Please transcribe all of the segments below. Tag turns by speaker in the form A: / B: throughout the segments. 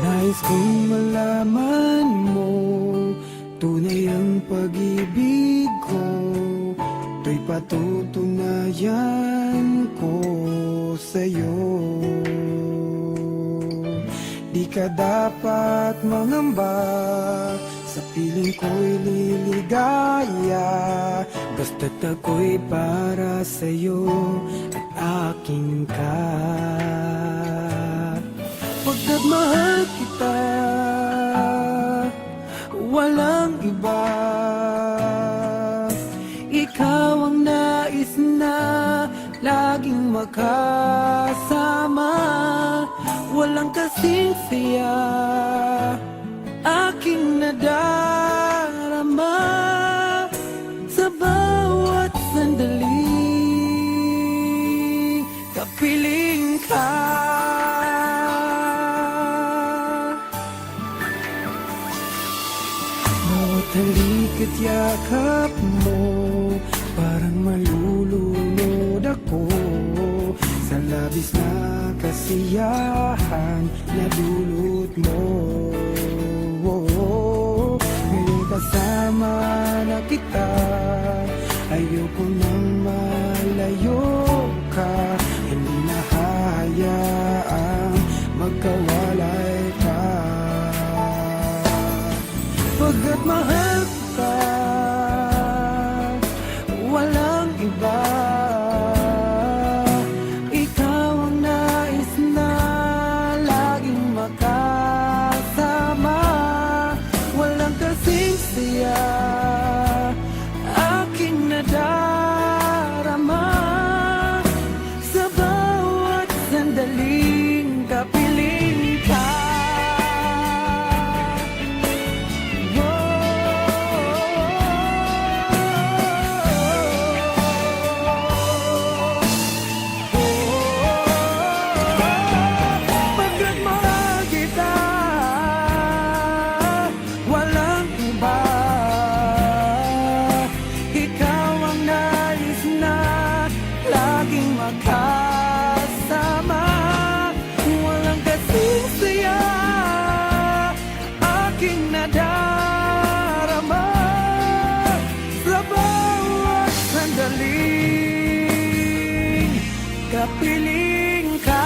A: Nais kong malaman mo, tunay ang pag-ibig ko, to'y patutunayan ko sa'yo. Di ka dapat mangamba, sa piling ko'y liligaya, basta't ako'y para sa'yo at aking ka. Pagkat mahal kita, walang iba. Ikaw ang nais na laging makasama. Walang kasing saya, aking nadarama sa bawat sandali. Kapiling ka. Halik at yakap mo, parang malulunod ako sa labis na kasiyahan na dulot mo. Ngayon kasama na kita, ayoko nang malayo ka. Hindi na hayaang magkawalay ka. Pagkat mahal ka, walang iba. Ikaw ang nais na laging makasama. Walang kasing saya, aking nadarama sa bawat sandaling kapiling ka. Makasama, walang kasing saya, aking nadarama sa bawat sandaling kapiling ka.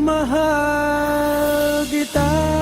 A: Mahal kita.